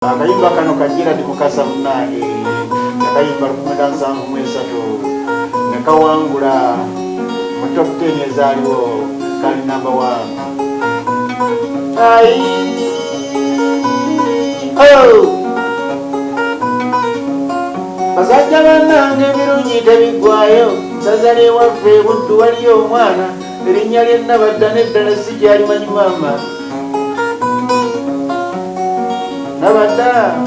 Akayimba kano kajira ndi mukasa munange akayimba 17 nekawangula mu top 10 ezaaliwo kali number 1. Ai oh basajja bannange ebirungi tebigwayo nsazale waffe buddu waliyo omwana erinnya lye Nabadda n'eddala sikyalimanyi maama. Nabadda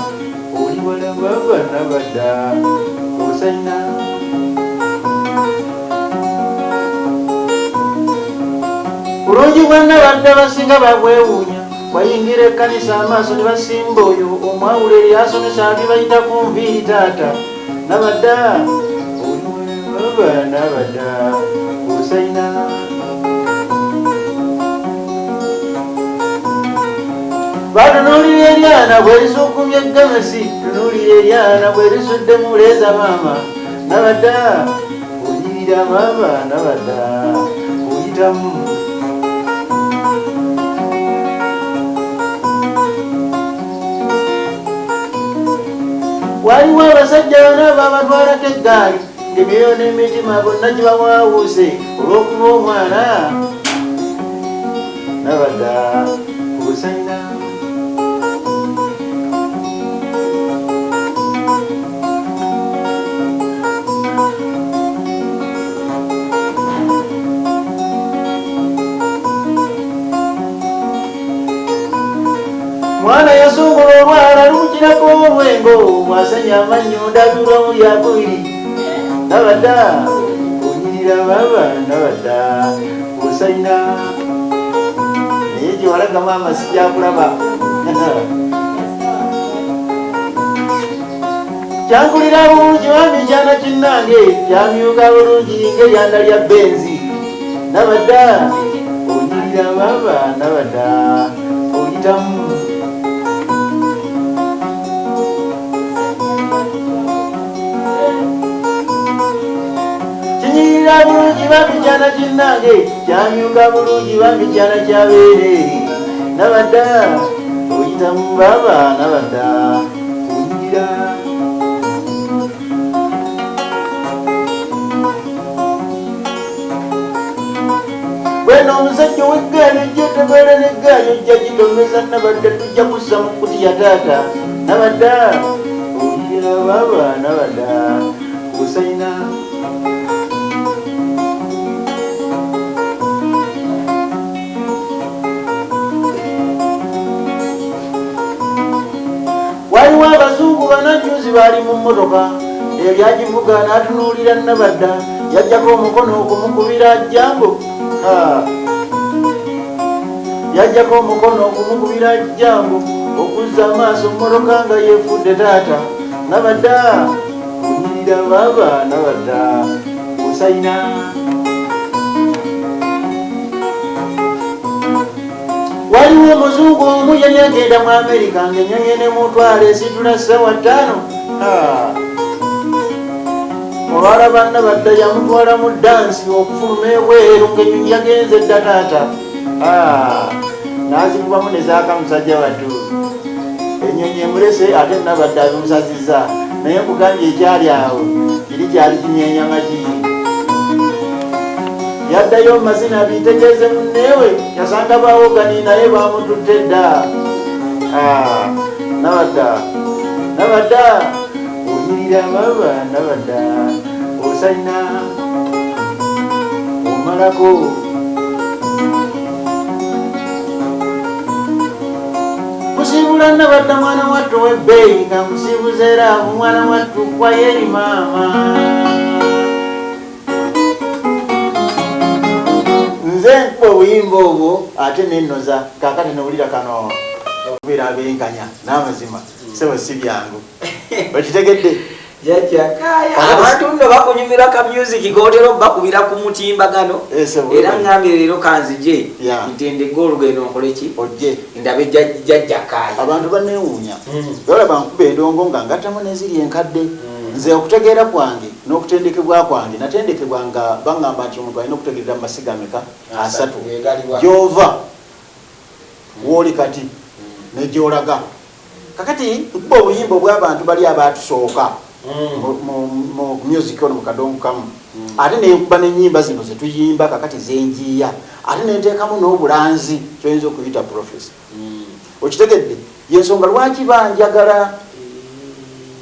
oli wala baba Nabadda osayina bulungi bwa Nabadda basinga babwewuunya wayingira ekkanisa amaaso ne basimba oyo omwawula eryasomesa ati bayita ku nviiri taata. Nabadda oli wala baba Nabadda osayina batunuulira eryana bwerisukkumya eggamasi tunuulira eryana bwerisudde muleeza maama. Nabadda oyirira maama Nabadda oyitamu waliwo abasajja bana babatwalako eggaali ng'emyoyo n'emitima bonna gye bawaawuuse olw'okuba omwana. Nabadda osayina mwana yasungula olwala lumukirako olwengo mwasanya amannyo ndabirwa mu lyakubiri. Nabadda onyirira baba Nabadda osayina naye gye walaga maama sijakulaba. Kyankulira bulungi wambi kyana kinnange kyamyuka bulungi ng'eryanda lya benzi. Nabadda onyirira baba Nabadda oyitamu kinyirira bulungi bambi kyana kinnange kyamyuka bulungi bambi kyana kyabeere. Nabadda oyitamu baba Nabadda onyirira bwena omusajja w'eggaali ojja otebeera n'eggaali ojja gitomeza. Nabadda tujja kussa mu kutiya taata. Nabadda oyirira baba Nabadda osayina waliwo abazungu banajjuzi baali mu mmotoka eryagivuga n'atunuulira Nabadda yajjako omukono okumukubira jambo. Yajjako omukono okumukubira jambo okuzza amaaso mmotoka nga yeefudde taata. Nabadda onyirira baba Nabadda osayina waliwo omuzungu omu yali agenda mu Amerika ng'ennyonyi n'emutwala esitula ssaawa 5. olwalaba Nabadda yamutwala mu dansi okufuluma ebweru ng'ennyonyi yagenze dda taata. n'azikubamu ne zaaka musajja wattu ennyonyi emulese ate Nabadda abimusazizza naye nkugambye ekyali awo kiri kyali kinyenyama ki. Yaddayo mazina bitegeeze munneewe yasanga baawogani naye baamututte dda. Nabadda onyirira baba Nabadda osayina omalako kusiibula Nabadda mwana wattu w'ebbeeyi nga musiibuza era mwana wattu kwa yeri maama. Nze nkuba obuyimba obwo ate nennoza kaakati nowulira kano okubeera abenkanya n'amazima sebo si byangu okitegedde jajjakaya abantu nno bakunyumira ka music gotera bakubira ku mutimbagano era ngambye leero kanzije ntendege olugendo nkoleki ojje ndabe jajjakaya abantu banewuunya olaba nkuba endongo nga ngatamu neziri enkadde. Nze okutegeera kwange n'okutendekebwa kwange natendekebwa nga baŋŋamba nti omuntu alina okutegeerera mu masiga ameka 3 gy'ova w'oli kati ne gy'olaga kakati kuba obuyimba obw'abantu bali abatusooka mu music ono mukadongo kamu ate nenkuba n'ennyimba zino zetuyimba kakati zenjiya ate nenteekamu n'obulanzi kyoyinza okuyita profesa okitegedde yensonga lwaki banjagala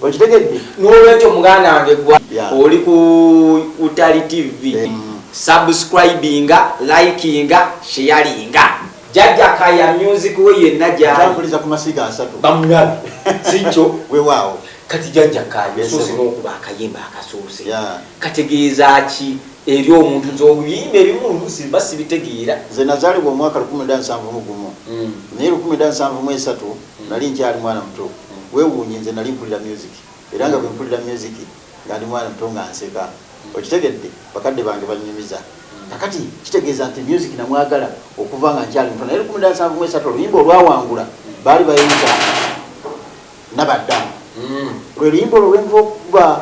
okitegedde n'olwekyo muganda wange gwa oli ku Utali TV subscribinga likinga sharinga Jajja Kaya music we yenna jambuliza ku masiga asatu bamulabi sicho weewaawo kati Jajja Kaya soose n'okuba akayimba akasoose kategeeza ki eri omuntu nti obuyimba ebimu oluusi basibitegeera nze nazaalibwa omwaka 1971 naye 1973 nali nkyali mwana muto weewuunye nze nali mpulira music era nga bwe mpulira music nga ndi mwana muto nga nseka okitegedde bakadde bange banyumiza kakati kitegeeza nti music namwagala okuva nga nkyali muto naye 1973 oluyimba olwawangula baali bayita Nabadda lwe luyimba olwenva okuba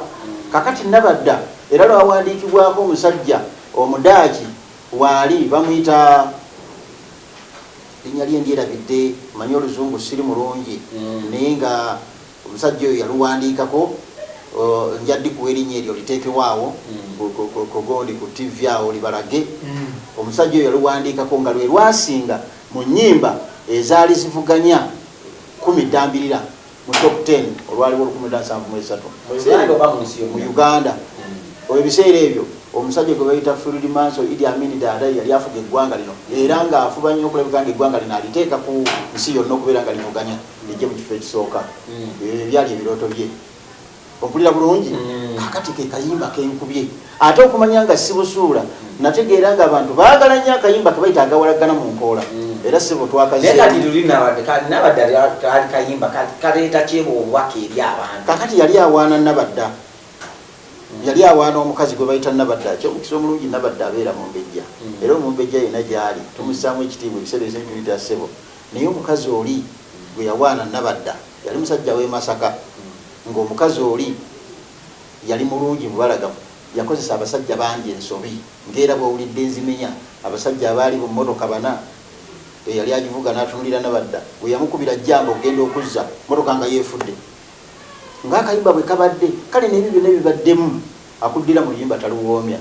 kakati Nabadda era lwawandiikibwako omusajja omudaaki waali bamuyita linnya lye ndyerabidde manyi oluzungu siri mulungi naye nga omusajja oyo yaluwandiikako njaddikuwa erinnya eryo liteekewaawo kogondi ku TV awo libalage omusajja oyo yaluwandiikako nga lwe lwasinga mu nnyimba ezaali zivuganya 10 ddambirira mu top 10 olwaliwo 1973 mu Uganda ebiseera ebyo omusajja gwe bayita Field Marshal Idi Amin Dada yali afuga eggwanga lino era nga afuba nnyo okulabika nga eggwanga lino aliteeka ku nsi yonna okubeera nga livuganya lijje mu kifo ekisooka byali ebirooto bye ompulira bulungi kakati ke kayimba kenkubye ate okumanya nga si busuula nategeera nga abantu baagala nnyo akayimba ke bayita agawalagana mu nkoola era sibo twakazekayimba kaleeta kyebobwaka eri abantu kakati yali awaana Nabadda yali awaana omukazi gwe bayita Nabadda kyomukisa omulungi Nabadda abeera mu Mbejja era omumbejja yena gyali tumusaamu ekitiibwa ebiseera ebisinga tuyita ssebo naye omukazi oli gwe yawaana Nabadda yali musajja w'e Masaka ng'omukazi oli yali mulungi mubalagamu yakozesa abasajja bangi ensobi ng'era bw'owulidde enzimenya abasajja abaali mu mmotoka bana eyali agivuga n'atunulira Nabadda bwe yamukubira jjamba okugenda okuzza mmotoka nga yeefudde ng'akayimba bwe kabadde kale n'ebyo byonna bibaddemu akuddira mu luyimba taluwoomya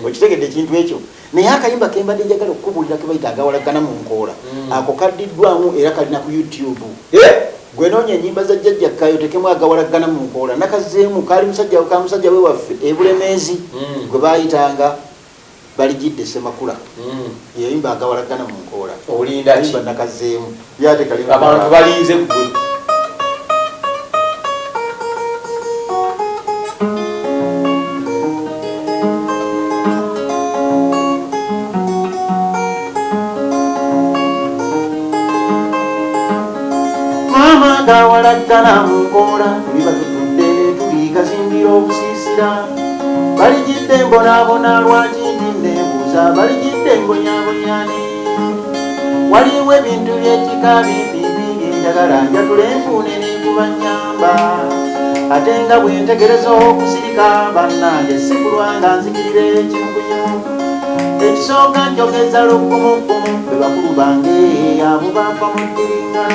okitegedde ekintu ekyo naye akayimba kembadde njagala okukubulira ke bayita agawalagana mu nkoola ako kaddiddwamu era kalina ku YouTube gwe noonya ennyimba za Jjajja Kayo tekemu agawalagana mu nkoola nakazeemu kaali musajja we waffe Ebulemeezi gwe baayitanga Baligidde Ssemakula yayimba agawalagana mu nkoola olindaki nakazeemu yate kali abantu balinze gwe agawalagana mu nkoola tuliba tutudde tuligazimbira obusiisira Baligidde mbonaabona lwaki ndi neebuuza Baligidde mbonyabonyane waliwo ebintu by'ekika bimbibi byenjagala njatula enfuune n'enkuba nnyamba ate nga bwe ntegereza okusirika bannange si kulwa nga nzikirira ekimugunyu ekisooka njogeza lukkumukumu be bakulu bange abo bafa mu ddiringa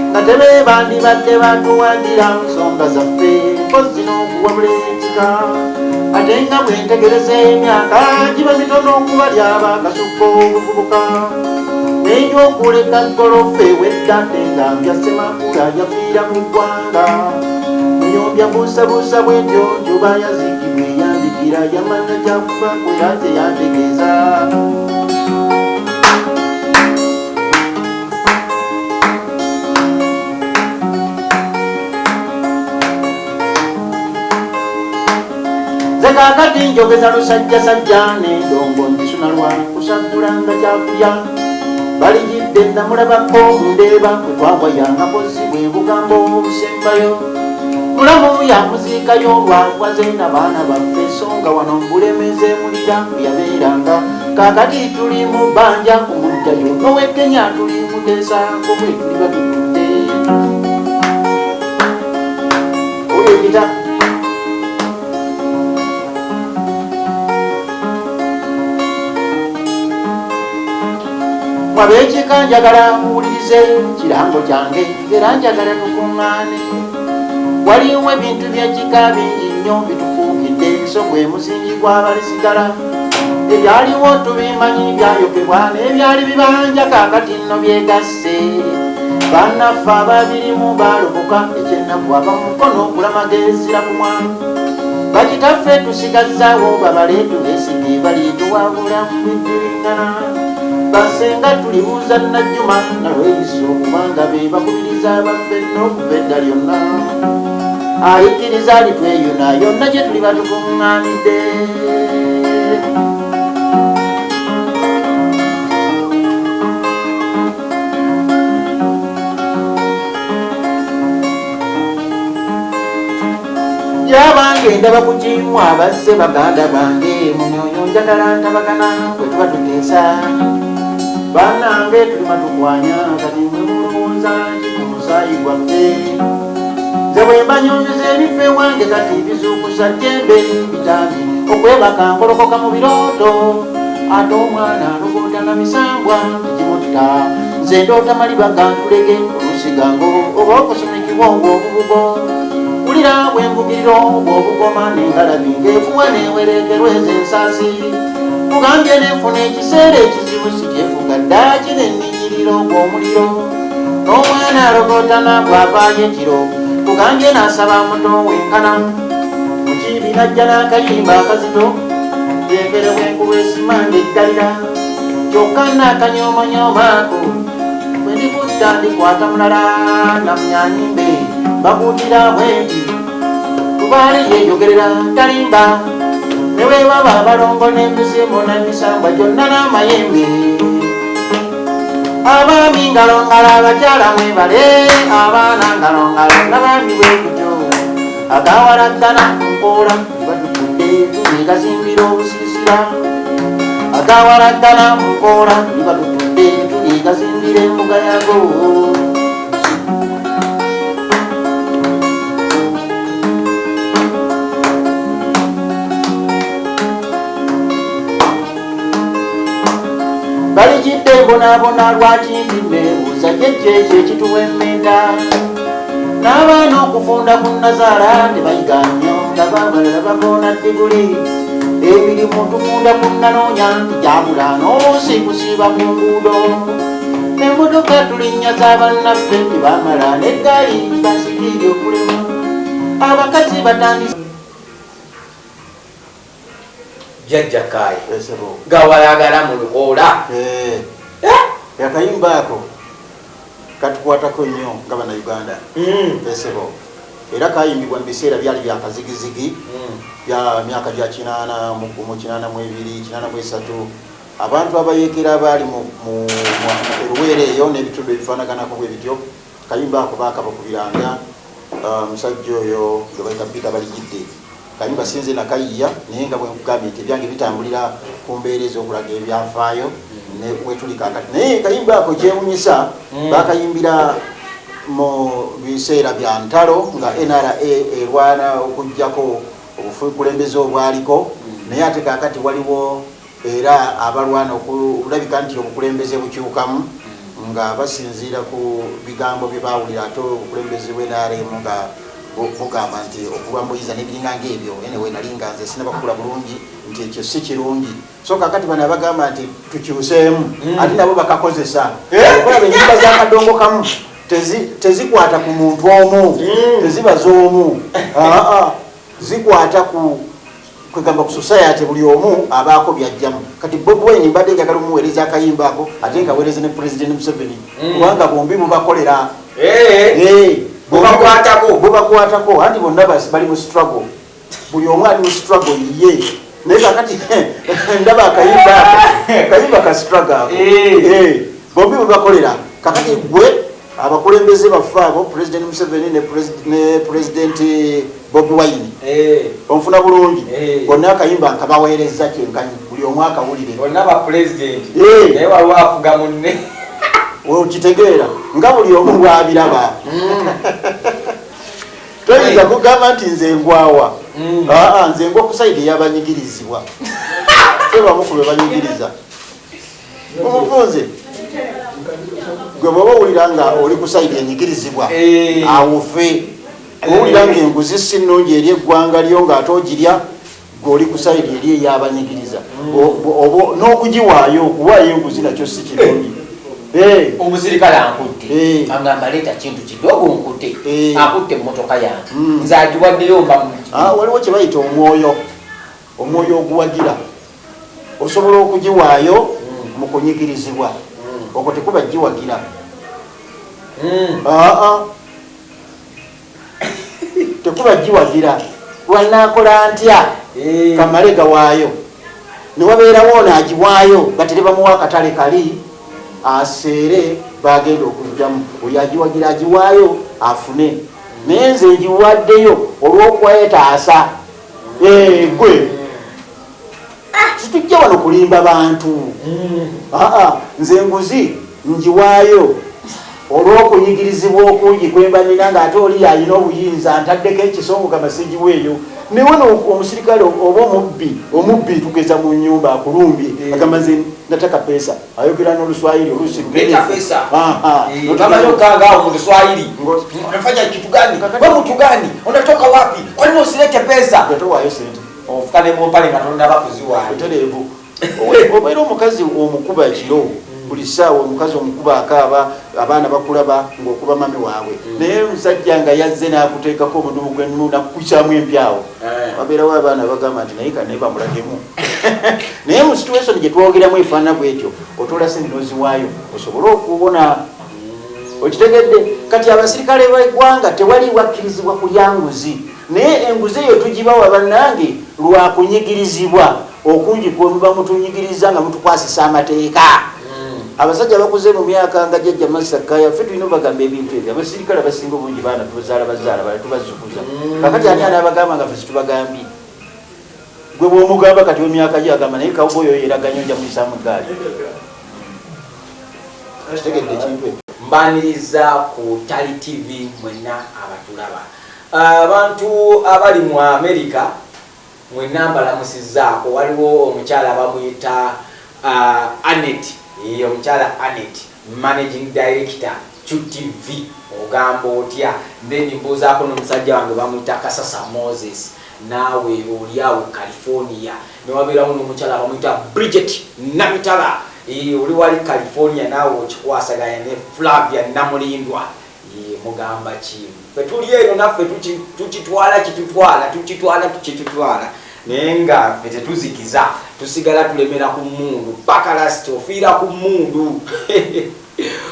nga tebe bandibadde batuwagira mu nsonga zaffe mpozi n'okuwabula ekika ate nga bwe ntegereza emyaka giba mitono okubalya abakasukka obuvubuka nenyo okuleka golofe weddate nga mbya Ssemakula yafiira mu ggwanga muyombya buusabuusa bwetyo njuba yazikibwa eyandikira yamanya kyakufa kwera teyantegeeza kakati njogeza lusajjasajja n'endongo nzisuna lwa kusagulanga kyakulya Baligidde namulabako mundeeba kwe twawayanga mpozi bwe bugambo obusembayo mulamu yamuziikayo lwagwaze n'abaana baffe ensonga wano Bulemeezi mulira yabeeranga kakati tuli mu bbanja omujjayo n'owekenya tuli muteesaako bwe tuliba tutudde olekita wabekika njagala muwulirize kirango kyange era njagala tukuŋŋaane. Waliwo ebintu byekika bingi nnyo bitufuukidde so gwe musingi gw'abalisigala. Ebyaliwo tubimanyi byayokebwa n'ebyali bibanja kaakati nno byegasse. Bannaffe ababirimu baalokoka ekyennaku ava mu mukono ogulamagezira ku mwana. Bakitaffe tusigazzaawo babale tubeesige balituwabula mu biddiringana. Basenga tulibuuza Najjuma nalweyiso kubanga be bakubiriza baffe n'okuva edda lyonna. Ayikiriza litweyuna yonna gye tuli batukuŋŋaanidde. Yabange ndaba ku kimu abazze baganda bange mu myonyo njagala ntabagana bwe tuba tuteesa. Bannange tulima tukwanya kati mwe mulowooza nti ku musaayi gwaffe. Nze bwe mbanyonyeza ebifa ewange kati bizuukusa jjembe bitami okwebaka ngolokoka mu birooto. Ate omwana alogoota na misambwa tigimutta. Nze ndoota maliba gantulege olusigango oba okusumikibwa ng'obubugo. Ulira bwembugiriro bw'obugoma n'engalabi ng'efuwa n'ewerekerwa ez'ensaasi. Kugambye n'enfuna ekiseera ekizibu sikyefuga ddaaki n'enninyiriro gw'omuliro. N'omwana alogootana bw'avaayo ekiro kugambye n'asaba muto wenkana. Mu kibi najja n'akayimba akazito byekere bwenkulu esimanga eggalira. Kyokka n'akanyoomonyomaako bwe ndikutta ndikwata mulala namunyanyimbe bakuutira bwenti tubaali yeeyogerera talimba. Ne bwe baba abalongo n'emisimu n'emisambwa gyonna n'amayembe. Abaami ngalongala abakyala mwebale abaana ngalongala n'abaami bwe kutyo. Agawalaggana nkoola batutudde tuligazimbira obusiisira. Agawalaggana nkoola batutudde tuligazimbira embuga yago. Balijidde bonaabona lwaki nti neebuuza jjejje ekyo ekituwemmenta. N'abaana okufunda ku Nazaala tebayiga nnyo ndaba abalala bagoona ddiguli. Emirimu tufunda ku nanoonya nti gyabula n'oluusi kusiiba ku nguudo. Emmotoka tulinnya z'abannaffe tebamala n'eggaali basikiiri okulema. Abakazi batandise Jajja Kaaya gawalagala mu lukoola. Akayimba ako katukwatako nnyo nga bannayuganda. Esebo era kayimbibwa mu biseera byali byakazigizigi bya myaka gya 80 mu 82 83. Abantu abayeekera baali mu Luweere eyo n'ebitundu ebifaanaganako bwe bityo. Kayimba ako baakabakubiranga musajja oyo gwe bayita Peter Balijidde. Kayimba sinze nakayiya naye nga bwe nkugambye nti ebyange bitambulira ku mbeera ez'okulaga ebyafaayo ne wetuli kaakati. Naye kayimba ako kyewunyisa bakayimbira mu biseera bya ntalo nga NRA erwana okuggyako obukulembeze obwaliko. Naye ate kaakati waliwo era abalwana okulabika nti obukulembeze bukyukamu nga basinziira ku bigambo bye baawulira. Ate obukulembeze bw'NRM nga bugamba nti okuba Moyiza n'ebiringanga ebyo anyway nali nga nze sinabakula bulungi nti ekyo si kirungi. So kakati bano bagamba nti tukyuseemu ate nabo bakakozesa. Okulaba ennyimba z'akadongo kamu tezikwata ku muntu omu, teziba z'omu, zikwata kwegamba ku society buli omu abaako byajjamu. Kati Bobi Wine mbadde njagala omuweereza akayimba ako ate nga weereze ne President Museveni kubanga bombi mubakolera bubakwatako anti bonna bali mu struggle. Buli omu ali mu struggle ye. Naye kakati ndaba akayimba ka struggle ako bombi mubakolera. Kakati gwe abakulembeze baffe abo President Museveni ne President Bobi Wine onfuna bulungi bonna akayimba nkabaweereza kyenkanyi buli omu akawulire. Bonna ba president naye waliwo afuga munne okitegeera nga buli omu bwabiraba. Toyinza kugamba nti nze ngwawa. Nze ngwa ku saidi y'abanyigirizibwa. Fe bamu ku be banyigiriza. Omufunze gwe baba owulira nga oli ku sayidi enyigirizibwa awufe owulira nga enguzi si nnungi eri eggwanga lyo ng'ate ogirya gweoli ku sayidi eri ey'abanyigiriza n'okugiwaayo okuwaayo enguzi nakyo si kirungi. Omusirikale ankutte agamba leeta kintu kidogo nkutte akutte emmotoka yange nze agiwaddeyo mba waliwo kye bayita omwoyo oguwagira osobola okugiwaayo mu kunyigirizibwa okwo tekuba giwagira tekuba giwagira lwanaakola ntya kamale gawaayo newabeerawo naagiwaayo batere bamuwa akatale kali aseere bagenda okujjamu oyo agiwagira agiwaayo afune naye nze ngiwaddeyo olw'okwetaasa gwe situjja wano kulimba bantu nze enguzi ngiwaayo olw'okunyigirizibwa okungi kwemba nina ng'ate oli alina obuyinza ntaddeko ekisongo kamasigiweeyo newe omusirikale oba omubbi tugeza mu nyumba akulumbye agamba nze nataka pesa ayogera n'oluswahili unafanya kitu gani wewe mtu gani unatoka wapi kwa nini usilete pesa gatowayo sente ofukane mu pale ngatonda bakuziwa terevu obaira omukazi omukuba ekiro buli ssaawa omukazi omukuba akaaba abaana bakulaba ng'okuba mami waabwe naye omusajja nga yazze n'akuteekako omudumu gw'ennu nakukukyamu empyawo babeerawo abaana bagamba nti naye kanaye bamulagemu naye mu situation gye twogeramu efaanana bwetyo otoola sente n'oziwaayo osobole okubona okitegedde kati abasirikale b'eggwanga tewali wakkirizibwa kulya nguzi naye enguzi eyo tugibawa bannange lwakunyigirizibwa okungi kwemuba mutunyigiriza nga mutukwasisa amateeka abasajja bakuze mu myaka nga jjajja Masakaya ffe tulina obagamba ebintu ebyo abasirikale abasinga obungi baana tubazaala bala tubazukuza kakati ani anaabagamba nga ffe situbagambye gwe bw'omugamba kati w'emyaka gye agamba naye kawuba oyo yeraganya nja muyisaamu eggaali kitegedde ekintu ekyo mbaniriza ku Tali TV mwenna abatulaba abantu abali mu America mwenna mbalamusizaako waliwo omukyala bamuyita Annette omukyala Annette managing director QTV ogamba otya then mbuuzaako n'omusajja wange bamuyita Kasasa Moses naawe oliawe California newabeerawo n'omukyala bamuyita Bridget Namitala oli wali California naawe okikwasaganya ne Flavia Namulindwa mugamba kimu ffe tuli eno naffe tukitwala naye nga ffe tetuzikiza tusigala tulemera ku mmundu paka lasiti ofiira ku mmundu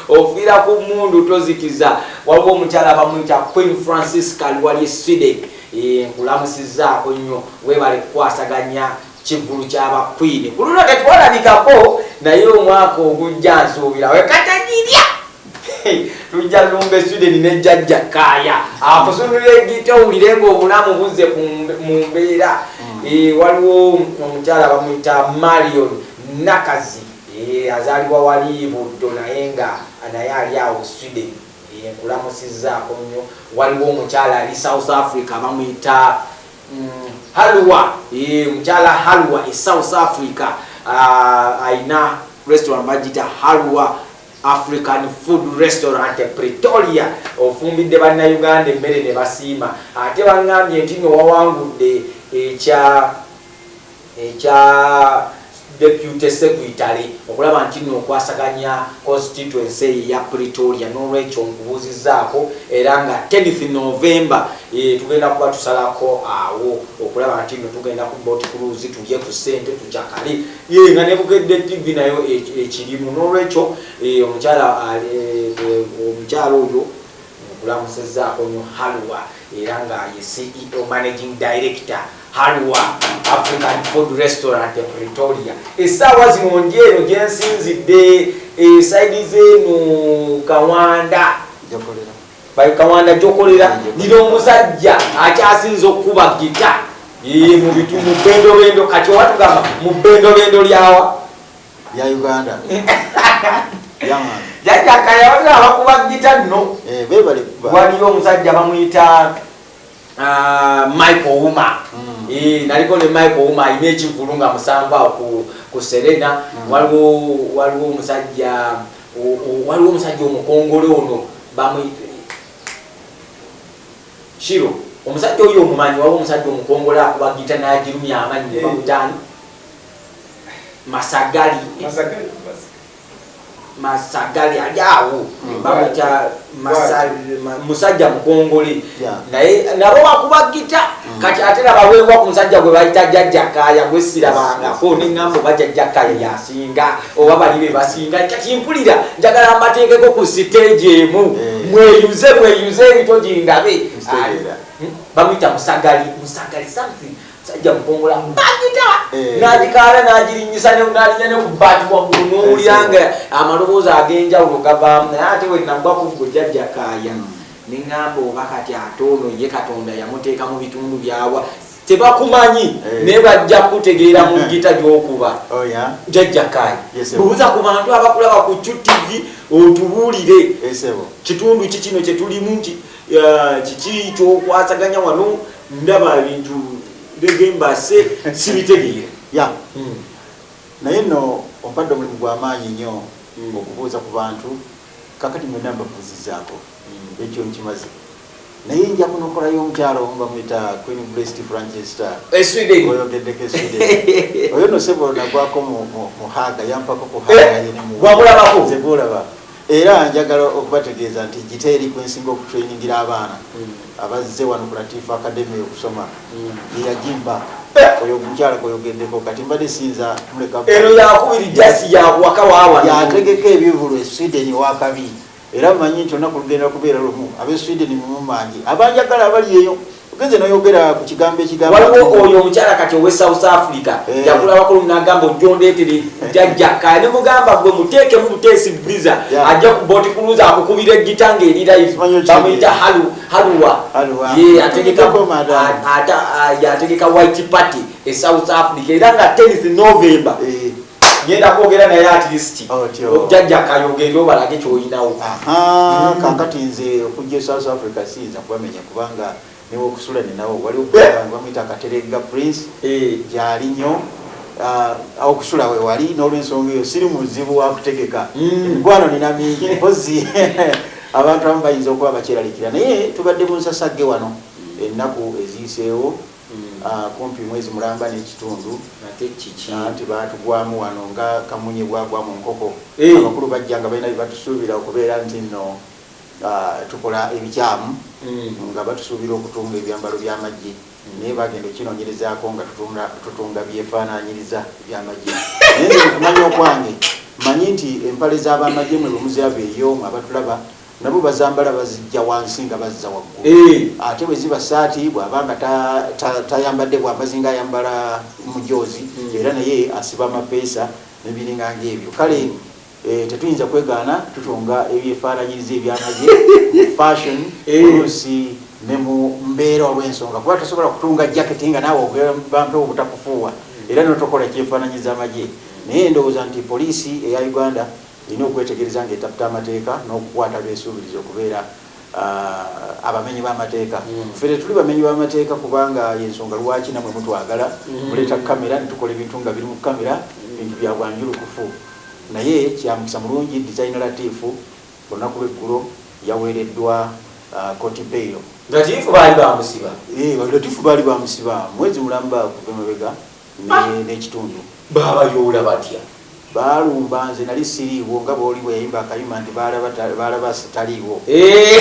ofiira ku mmundu tozikiza waliwo omukyala bamuyita Queen Francisca wali Sweden nkulamusizaako nnyo weebale kukwasaganya kivulu ky'abakwini ku luno tetwalabikako naye omwaka ogujja nsuubira wekatagirya tujja lumbe Sweden ne jjajja Kaya akusunulira egita owulire ng'obulamu buzze mu mbeera waliwo omukyala bamuyita Marion Nakazi azaalibwa wali Buddo naye nga naye ali awo Sweden nkulamusizaako nnyo waliwo omukyala ali South Africa bamuyita Halwa omukyala Halwa South Africa ayina restaurant bagita Halwa African Food Restaurant Pretoria ofumbidde bannayuganda emmere ne basiima ate baŋŋambye nti no wawangudde ekya deputy secretary okulaba nti no okwasaganya constituency ya Pretoria n'olwekyo nkubuuzizaako era nga 10th November tugenda kuba tusalako awo okulaba nti no tugenda ku boat cruise tulye ku ssente tukyakale nga ne Bukedde TV nayo ekirimu n'olwekyo omukyala oyo nkulamusizaako nnyo Halwa era nga ye CEO managing director Halwa African Food Restaurant Pretoria. Essaawa zino ndyeno gye nsinzidde esaidi z'eno Kawanda Kawanda gyokolera ndina omusajja akyasinza okukuba gita mu bbendobendo kati oba tugamba mu bbendobendo lyawa lya Uganda jajjakaya wabira abakuba gita nno waliyo omusajja bamuyita Michael Uma naliko ne Michael Uma alina ekivulu nga musanva ku Serena waliwo omusajja waliwo omusajja omukongole ono bamuyita Shiro omusajja oyo omumanyi waliwo omusajja omukongole akuba gita n'agirumya amanyi ne bamutani Masagali ali awo bamuyita musajja mukongole naye nabo bakuba gita kati ate nabaweebwa ku musajja gwe bayita Jjajjakaya gwe sirabangako neŋŋamba oba Jjajjakaya yasinga oba bali be basinga kati mpulira njagala mbateekeko ku siteegi emu mweyuze ebito gindabe bamuyita Musagali something sajja mukongola bagita n'agikaala n'agirinyisa n'alinya ne ku bbaati waggulu n'owuliranga amaloboozi ag'enjawulo gavaamu naye ate we nagwaku gwe Jjajjakaya neŋŋamba oba kati ate ono ye Katonda yamuteeka mu bitundu byawa tebakumanyi naye bajja kutegeera mu gita gy'okuba Jjajjakaya buuza ku bantu abakulaba ku TV otubuulire kitundu ki kino kye tulimu kiki kyokwasaganya wano ndaba ebintu begembase sibitegeera naye nno ompadde omulimu gw'amaanyi nnyo okubuuza ku bantu kakati mwena mbabuuzizaako ekyo nkimaze naye nja kunokolayo omukyalo bamuyita Queen Blessed Franchester oyogeddeko Sweden oyo no sebo nagwako mu Haga yampako ku Haga wamulabako zegulaba era njagala okubategeeza nti gita eri kwensinga okutrainingira abaana abazze wano ku Latifu Academy okusoma yeyagimba oyo omukyala kweyogeddeko kati mbadde sinza muleka ero yakubiri jasi yakwaka wawa yategeka ebivulu Sweden wakabi era manyi nti olunaku lugenda kubeera lumu ab'e Sweden mumangi abanjagala abali eyo ogenze noyogera ku kigambo waliwo oyo omukyala kati owe South Africa yakulabako n'agamba ojondeetere Jjajjakaya ne mugamba gwe muteeke mu buteesi Bliza ajja ku boat cruise akukubira egita ng'eri live bamuyita Haluwa yategeka White Party e South Africa era nga 10th November ngenda kwogera naye at least Jjajjakaya ogenda obalage ky'olinawo kankati nze okujja South Africa siyinza kubamenya kubanga niwe okusula ninawo waliwo bamuyita Kateregga Prince gyali nnyo okusula we wali n'olwensonga eyo siri muzibu wa kutegeka emigwano nina mingi mpozi abantu abamu bayinza okuba bakyeralikira naye tubadde mu nsasagge wano ennaku eziyiseewo kumpi mwezi mulamba n'ekitundu nti batugwamu wano nga kamunye bwagwa mu nkoko abakulu bajja nga balina bebatusuubira okubeera nti nno tukola ebikyamu nga batusuubira okutunga ebyambalo by'amagye naye bagenda okinoonyerezaako nga tutunga byefaanaanyiriza by'amagye naye okumanya okwange manyi nti empale z'abamagye mwe bwemuziraba eyo abatulaba nabo bazambala bazijja wansi nga bazza waggulu ate bwe ziba saati bw'abanga tayambadde bwamazinga ayambala mujoozi era naye asiba amapeesa nebiringa ng'ebyo kale tetuyinza kwegaana tutunga ebyefaananyiriza ebyamagye fashion oluusi ne mu mbeera olw'ensonga kuba tosobola kutunga jaketi nga naawe bampewo obutakufuuwa era notokola kyefaananyiza amagye naye ndowooza nti poliisi eya Uganda erina okwetegereza ng'etaputa amateeka n'okukwata beesuubiriza okubeera abamenyi b'amateeka ffe tetuli bamenyi b'amateeka kubanga yensonga lwaki namwe mutwagala muleeta kamera netukola ebintu nga biri mu kamera bintu byagwanjulukufu naye kyamukisa mulungi designer Latifu olunaku lw'eggulo yaweereddwa kotipeyo Latifu baali bamusiba Latifu baali bamusiba mwezi mulamba kuva emabega n'ekitundu baabayoola batya balumba nze nali siriiwo nga booli bwe yayimba akayima nti balaba sitaliiwo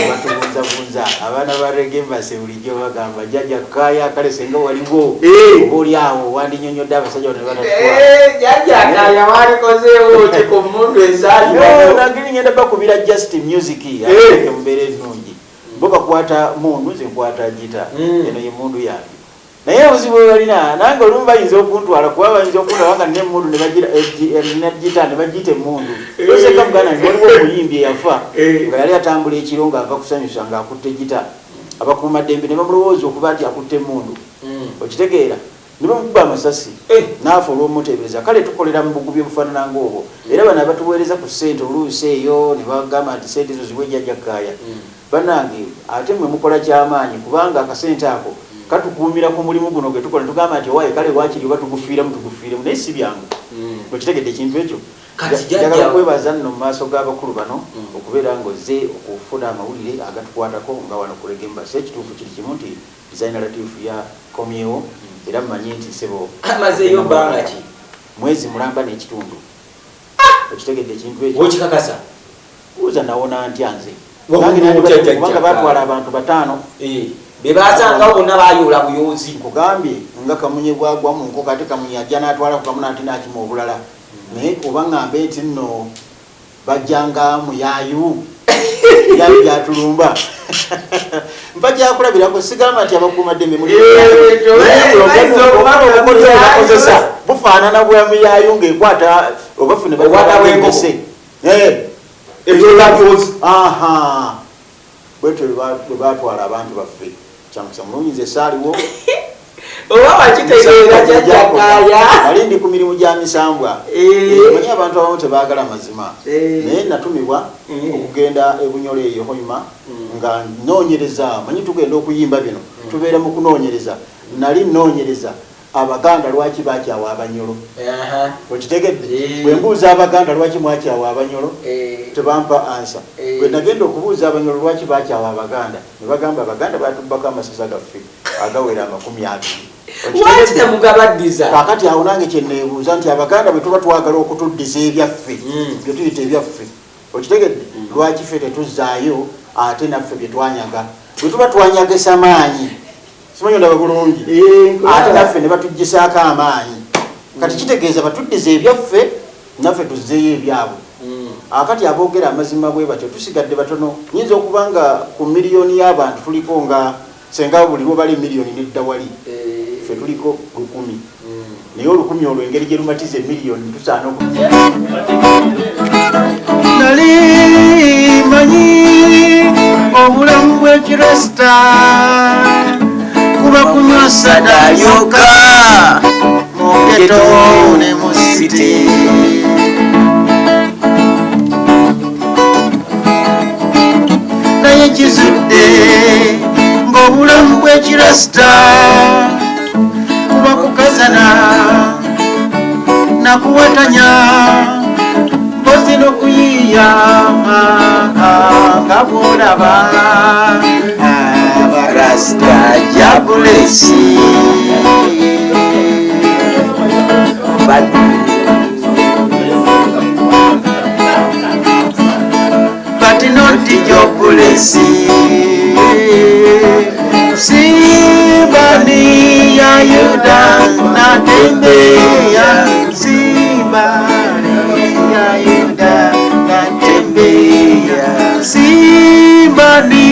batubunzabunza abaana ba Regembase bulijjo bagamba Jjajjakaya kale senga waliwo oba oli awo wandinyonyodde abasajja bano ne batatwala Jjajjakaya walikozeewo ki ku mmundu nangeri ngenda bakubira just music mubeera ennungi bo bakwata mundu nze nkwata gita eno ye mundu yange naye obuzibu bwe balina nange olumu bayinza okuntwala kuba bayinza okuntwala nga n'emmundu ne gita ne bagiyita emmundu oseka muganda nti waliwo omuyimbi eyafa nga yali atambula ekiro ng'ava kusanyusa ng'akutte gita abakuumaddembe ne bamulowooza okuba nti akutte emmundu okitegeera ne bamukuba amasasi naafa olw'omuteebereza kale tukolera mu bugubi obufaanana ng'obwo era bano abatuweereza ku ssente oluusi eyo ne bagamba nti ssente ezo ziwe Jjajjakaya bannange ate mmwe mukola ky'amaanyi kubanga akasente ako katukuumira ku mulimu guno gwe tukola tugamba nti owaye kale lwakiri oba tugufiiramu naye si byangu okitegedde ekintu ekyo njagala kwebaza nno mu maaso g'abakulu bano okubeera ng'ozze okufuna amawulire agatukwatako nga wano ku Reggae Embassy. Ekituufu kiri kimu nti Designer Latif yakomyewo era mmanyi nti sebo amazeeyo bbanga ki mwezi mulamba n'ekitundu. Okitegedde ekintu ekyo okikakasa uza nawona ntya nze kubanga batwala abantu 5 be basangawo bonna bayoola buyoozi. Nkugambye nga Kamunye bwagwa mu nkoko ate Kamunye ajja n'atwala ku Kamuna nti nakima obulala naye oba ŋŋambe nti nno bajjanga muyaayu yayo gyatulumba mpa gyakulabirako sigamba nti abakuumaddembe mulikozesa bufaanana bwa muyaayu ng'ekwata obafu ne bakwatawengese bwetyo bwe batwala abantu baffe kyamusa mulunyize saaliwo oba wakitegeera jajjakaya nali ndi ku mirimu gya misambwa manyi abantu abamu tebaagala mazima naye natumibwa okugenda ebunyolo eyo hoima nga noonyereza manyi tugenda okuyimba bino tubeera mu kunoonyereza nali noonyereza Abaganda lwaki bakyawa Abanyolo okitegedde bwe mbuuza Abaganda lwaki mwakyawa Abanyolo tebampa ansa bwe nagenda okubuuza Abanyolo lwaki bakyawa Abaganda ne bagamba Abaganda batubbako amasasa gaffe agawera 20 kakati awo nange kyenneebuuza nti Abaganda bwe tuba twagala okutuddiza ebyaffe bye tuyita ebyaffe okitegedde lwaki ffe tetuzzaayo ate naffe bye twanyaga bwe tuba twanyagesa maanyi simanyi ndaba bulungi ate naffe ne batuggisaako amaanyi kati kitegeeza batuddiza ebyaffe naffe tuzzeeyo ebyabwe akati aboogera amazima bwe batyo tusigadde batono nyinza okuba nga ku miliyoni y'abantu tuliko nga senga buli lwo bali miliyoni nedda wali ffe tuliko 1000 naye 1000 olwo engeri gye lumatiza miliyoni tusaana nali manyi obulamu bw'ekirasta kuba kunywa sadayoka mugeto ne musiti naye kizudde ng'obulamu bw'ekirasta kuba kukazana nakuwatanya mpozi n'okuyiiya nga bw'olaba Abarasta jabulesi but not jobulesi Simbani ya Yuda na tembea Simbani ya Yuda na tembea Simbani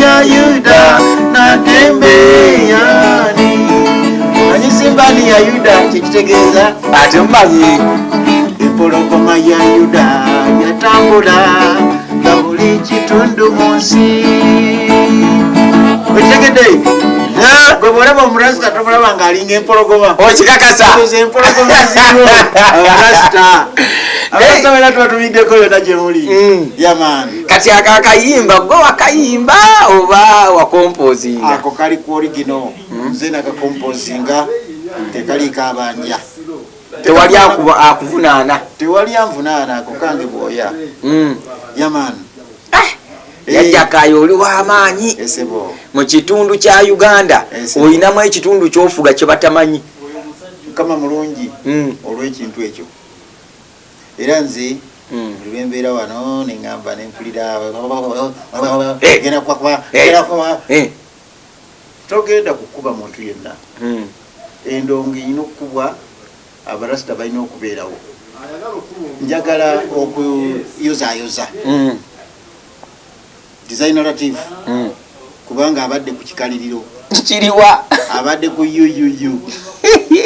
ya Yuda na tembea Manyi Simbani ya Yuda kitegeeza ate mmanyi empologoma ya Yuda yatambula nga buli kitundu mu nsi okitegedde gwe bwolaba omurasita tomulaba ng'alinga empologoma okikakasa empologoma ziriwo abarasita abasita bena tuba tubiddeko yonna gye muli yamaani kati akakayimba gwe wakayimba oba wakompozinga ako kali ku origino nze nakakompozinga tekaliiko abanja tewali akuvunaana tewali anvunaana ako kange bwoya yamaani yajjakayo oli w'amaanyi mu kitundu kya Uganda olinamu ekitundu kyofuga kye batamanyi mukama mulungi olw'ekintu ekyo era nze lwembeera wano neŋŋamba nempulira togenda kukuba muntu yenna endongo erina okukubwa abarasita balina okubeerawo njagala okuyozaayoza Designer Latif kubanga abadde ku kikaliriro kiriwa abadde ku UUU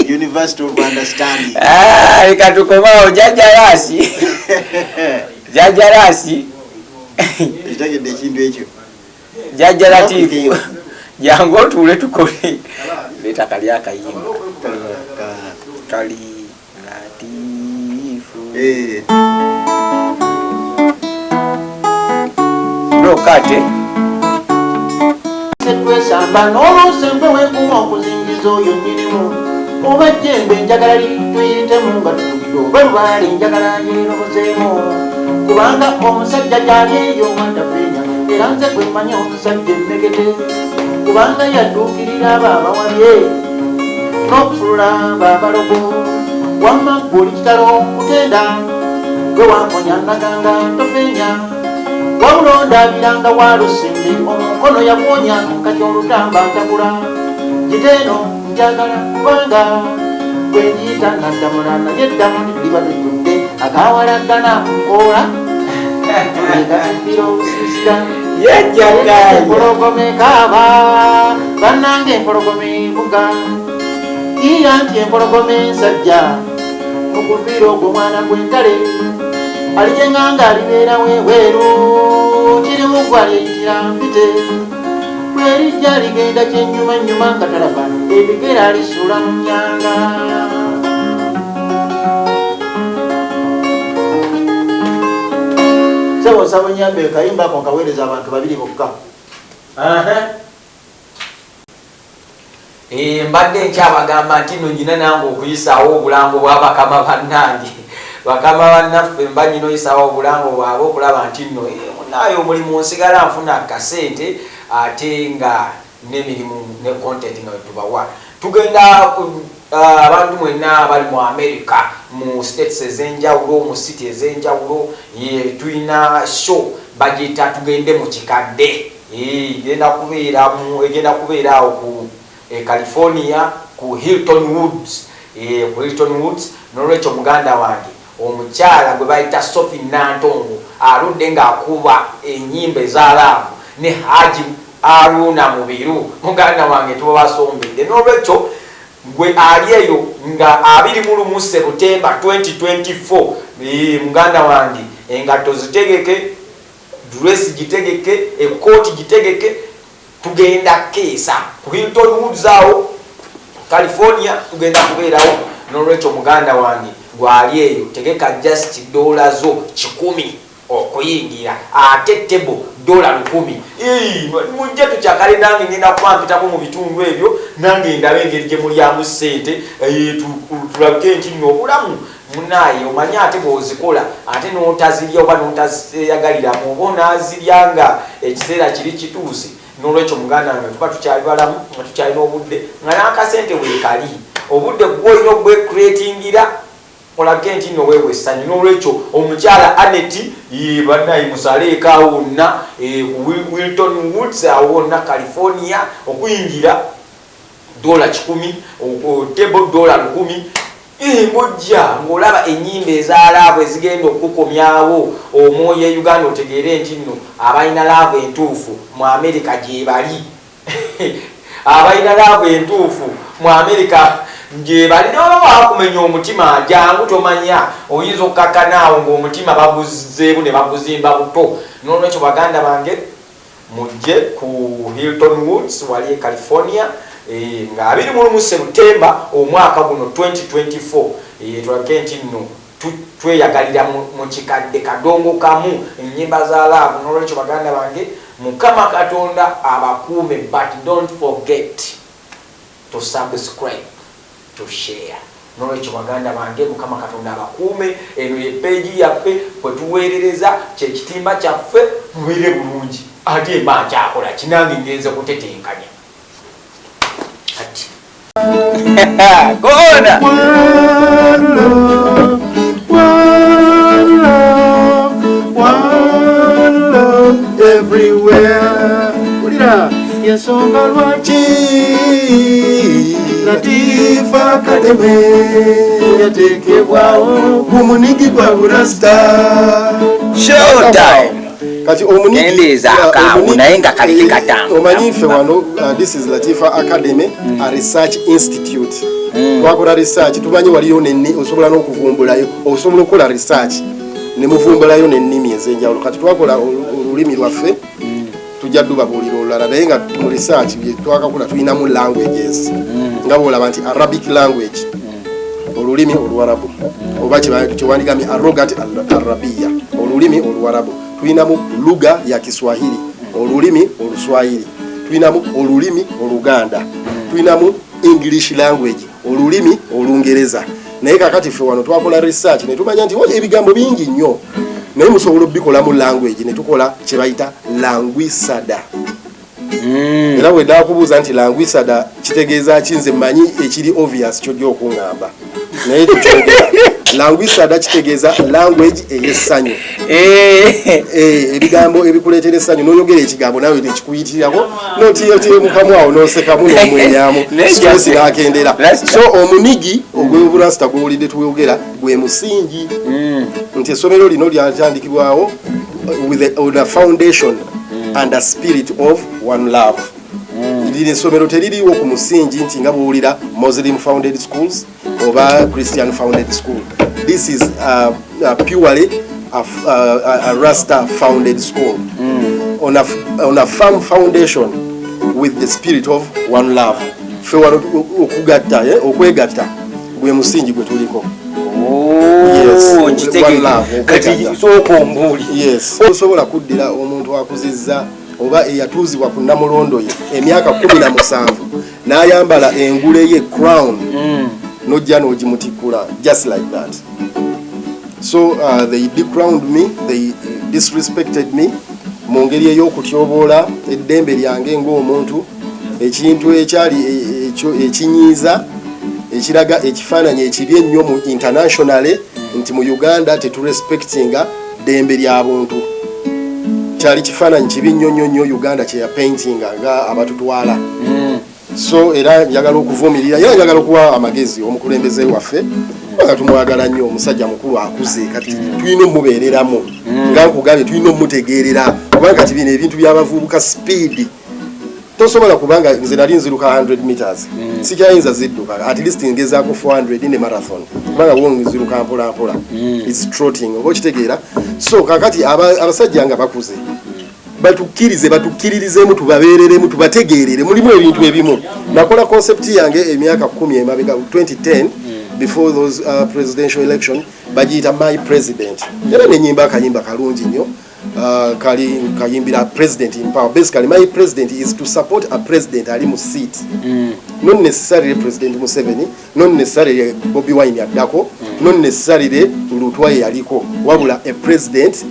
University of Understanding leka tukomawo jajjalasi ekitegedde ekintu ekyo Jajja Latif jangu otuule tukole leeta kali akayimba kali Latifu kate twesamba n'olwosembwe wekuma okuzingiza oyo nyinimu oba jjembe njagala lituyitemu nga tutugidde oba lubaale njagala yeerobozeemu kubanga omusajja gyali eyo mwatafeenya era nze gwe mmanyi omusajja emmegete kubanga yadduukirira abo abawabye n'okufulula baabalogo wamma buli kitalo kutenda gwe wamponya naganga tofeenya wabula ondaabiranga walusimbi omukono yakuwonya kati olutamba ntakula giteeno njagala kubanga gwe njiyita naddamula naye eddamu liba lijjudde akawalaggana nkoola egatimbira obusiisira empologome kaaba bannange empologome evuga iya nti empologome ensajja mukuviira ogwo mwana gw'entale alijenganga alibeera weweeru kirimu gwe alyeyitira mpite bwerijja ligenda kyenyumanyuma nga talaba ebigere alisuula mu nnyanga sabo nyambe kayimba ako nkaweereza abantu babiri bokka mbadde nkyabagamba nti no nyina nange okuyisaawo obulango bwa bakama bannange bakama bannaffe mba nyina oyisaawo obulango bwabwe okulaba nti nno munaye omulimu nsigala nfuna akasente ate nga n'emirimu ne content nga wetubawa tugenda abantu mwenna bali mu America mu states ez'enjawulo mu city ez'enjawulo tulina show bagiyita tugende mu kikadde egenda kubeera awo ku California ku Hilton Woods n'olwekyo muganda wange omukyala gwe bayita Sophie Nantongo aludde ng'akuba ennyimba ez'alaavu ne Haji Aruna Mubiru muganda wange tuba basombedde n'olwekyo gwe ali eyo nga 21 September 2024 muganda wange engatto zitegeke dress gitegeke ekooti gitegeke tugenda keesa ku Hilton Woods awo California tugenda kubeerawo n'olwekyo muganda wange gwali eyo tegeka just $100 okuyingira ate tebo $100 mujje tukyakale nange ngenda kubampitako mu bitundu ebyo nange ndabe engeri gye mulyamu ssente tulabike nti nno obulamu munaye omanyi ate bw'ozikola ate n'otazirya oba n'otazeyagaliramu oba onaazirya nga ekiseera kiri kituuse n'olwekyo muganda wange tuba tukyali balamu nga tukyalina obudde nga n'akasente weekali obudde gwolina okubwecreatingira olage nti nno weewe essanyu n'olwekyo omukyala Aneti bannaye musaleeko awo wonna Hilton Woods awo wonna California okuyingira $10 tebo $10 ng'ojja ng'olaba ennyimba ez'alaavu ezigenda okukomyawo omwoyo e Uganda otegeere nti nno abalina laavu entuufu mu Amerika gye bali abalina laavu entuufu mu Amerika gye bali n'oba bakumenya omutima jangu tomanya oyinza okukakkanaawo ng'omutima baguzeebu ne baguzimba buto n'olwekyo baganda bange mujje ku Hilton Woods wali e California nga 21 September omwaka guno 2024 tulabike nti nno tweyagalira mu kikadde kadongo kamu ennyimba za laavu n'olwekyo baganda bange Mukama Katonda abakuume but don't forget to subscribe to share n'olwekyo baganda bange Mukama Katonda abakuume eno ye peegi yaffe kwe tuweerereza kyekitimba kyaffe mubeere bulungi ate mba nkyakola kinange ngenze kutetenkanya Kona. One love everywhere. Ulira yesonga lwaki Latifa Academy yatekebwawo ku munigi gwa Burasta. Showtime. Kati omunigi unaenga kalili katanga. Omanyife wano this is Latifa Academy, a research institute. Twakola research tumanyi waliyo nenni osobola n'okuvumbulayo osobola okukola research ne muvumbulayo n'ennimi ez'enjawulo. Kati twakola olulimi lwaffe tujja dubabuulira olulala naye nga mu research bye twakakola tulinamu languages nga bw'olaba nti Arabic language olulimi Oluwarabu oba kyewandigamye arrogant Arabiya olulimi Oluwarabu. Tulinamu lugha ya Kiswahili olulimi Oluswahili. Tulinamu olulimi Oluganda. Tulinamu English language olulimi Olungereza naye kakati ffe wano twakola research ne tumanya nti ebigambo bingi nnyo naye musobola obikola mu language ne tukola kye bayita languisada. Era bwe daakubuuza nti languisada kitegeeza ki nze mmanyi ekiri obvious kyojja okuŋŋamba naye tukyogera languisada kitegeeza language ey'essanyu. Ebigambo ebikuleetera essanyu n'oyogera ekigambo nawe tekikuyitirako n'otiyotiye mukamwawo n'osekamu n'omwenyamu stress n'akendera. So omunigi ogw'obulasta gw'owulidde tuyogera gwe musingi nti essomero lino lyatandikibwawo with a foundation and a spirit of one love. Lino essomero teririiwo ku musingi nti nga bw'owulira Muslim founded schools oba Christian founded school. This is purely a Rasta founded school on a firm foundation with the spirit of one love. Fe wano okugatta okwegatta gwe musingi gwe tuliko. Yes. Osobola kuddira omuntu akuzizza oba eyatuuzibwa ku Namulondo ye emyaka 17 n'ayambala engule ye crown nojja n'ogimutikula just like that. So they decrowned me, they disrespected me mu ngeri ey'okutyoboola eddembe lyange ng'omuntu, ekintu ekyali ekinyiiza ekiraga ekifaananyi ekibi ennyo mu internationally nti mu Uganda teturespectinga ddembe ly'abuntu. Kyali kifaananyi kibi nnyo Uganda kye yapaintinga nga abatutwala. So era njagala okuvumirira era njagala okuwa amagezi omukulembeze waffe nga tumwagala nnyo omusajja mukulu akuze kati tulina omubeereramu nga nkugambye tulina omutegeerera kubanga kati bino ebintu by'abavubuka speed tosobola kubanga nze nali nziruka 100 meters sikyayinza zidduka at least ngezaako 400 ne marathon kubanga wo nziruka mpola it's trotting oba okitegeera. So kakati abasajja nga bakuze batukkiririzemu tubabeereremu tubategeerere mulimu ebintu ebimu. Nakola concept yange emyaka 10 emabega 2010 before those presidential election bagiyita my president. Era nenyimba akayimba kalungi nnyo kayimbira president in power. Basically my president is to support a president ali mu seat, not necessarily President Museveni, not necessarily Bobi Wine addako, not necessarily Lutwaye yaliko, wabula a president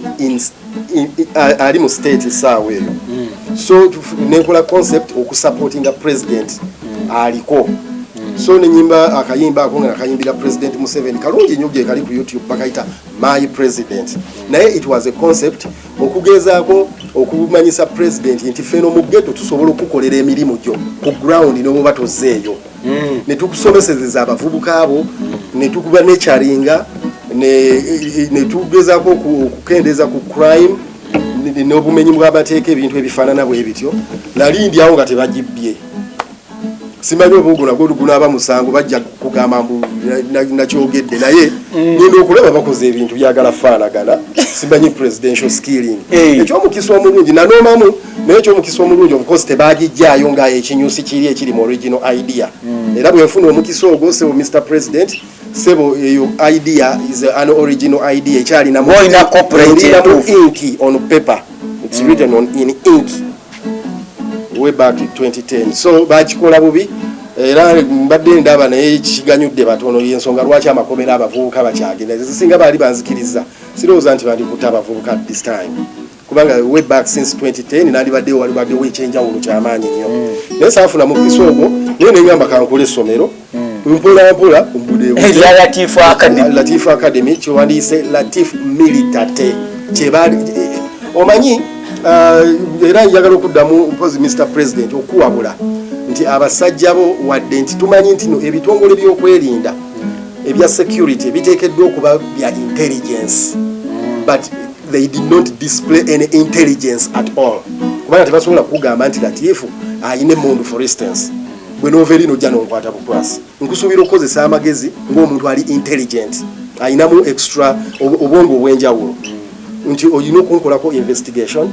ali mu state esaawa eyo. So nenkola concept okusupporting a president aliko. So nenyimba akayimba ako nga kayimbira President Museveni kalungi nnyo gye kali ku YouTube bakayita my president. Naye it was a concept okugezaako okumanyisa president nti feno mu ghetto tusobola okukolera emirimu gyo ku ground n'oba tozeeyo. Ne tukusomeseza abavubuka abo ne tukuba necharinga ne tugezaako okukendeeza ku crime n'obumenyi bw'amateeka ebintu ebifaanana bwe bityo. Nali ndyawo nga tebagibbye. Simanyi obugu nagwo gunaaba musango bajja kugamba mbu nakyogedde naye ngenda okulaba bakoze ebintu byagala faanagana. Simanyi presidential skilling ekyomukisa omulungi nanoomamu naye ekyomukisa omulungi of course tebagijjaayo nga ekinyusi kiri ekiri mu original idea. Era bwefuna omukisa ogwo sebo Mr. President sebo eyo idea is an original idea ekyalina mu ink on paper. It's written on in ink way back in 2010. So bakikola bubi era mbadde ndaba naye kiganyudde batono y'ensonga lwaki amakomera abavubuka bakyagenda zisinga bali banzikiriza sirowooza nti bandi kuta abavubuka at this time kubanga way back since 2010 nandibadde walibaddewo ekyenjawulo kyamaanyi nnyo naye saafuna mukisa ogwo naye nengamba kankole essomero mpolampola Latif Academy kyewandiise Latif Militate kyebali omanyi era njagala okuddamu mpozi Mr. President okuwabula nti abasajja bo wadde nti tumanyi nti ebitongole by'okwerinda ebya security biteekeddwa okuba bya intelligence but they did not display any intelligence at all kubanga tebasobola kugamba nti Latifu ayine mundu for instance bwe noverino jja nonkwata bukwasi nkusuubira okukozesa amagezi ng'omuntu ali intelligent ayinamu extra obwongo obw'enjawulo nti olina okunkolako investigation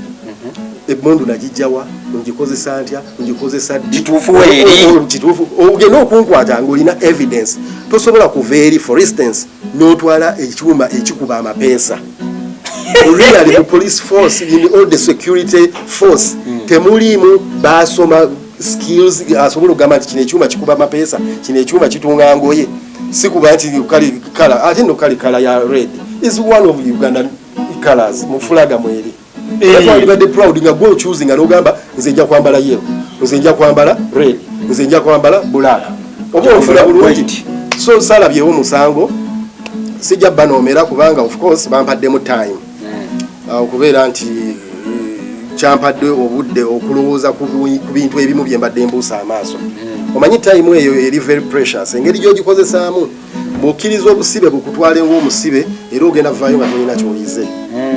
emundu nagijjawa ngikozesa ntya ngikozesa kituufu weeri kituufu ogenda okunkwata ng'olina evidence tosobola kuveeri for instance n'otwala ekyuma ekikuba amapeesa really the police force in all the security force temulimu basoma skills asobola okugamba nti kino ekyuma kikuba amapeesa kino ekyuma kitunga ngoye si kuba nti kali kala ate no kali kala ya red is one of Ugandan colors mu flaga mweri everybody proud nga go choosing nga nogamba nze nja kwambala yellow nze nja kwambala red nze nja kwambala black obo ofuna bulungi so salabyewo musango sijja banomera kubanga of course bampaddemu time okubeera nti kyampadde obudde okulowooza ku bintu ebimu bye mbadde mbuusa amaaso omanyi time eyo eri very precious engeri gy'ogikozesaamu bw'okkiriza obusibe bukutwale ng'omusibe era ogenda vaayo nga tolina ky'oyize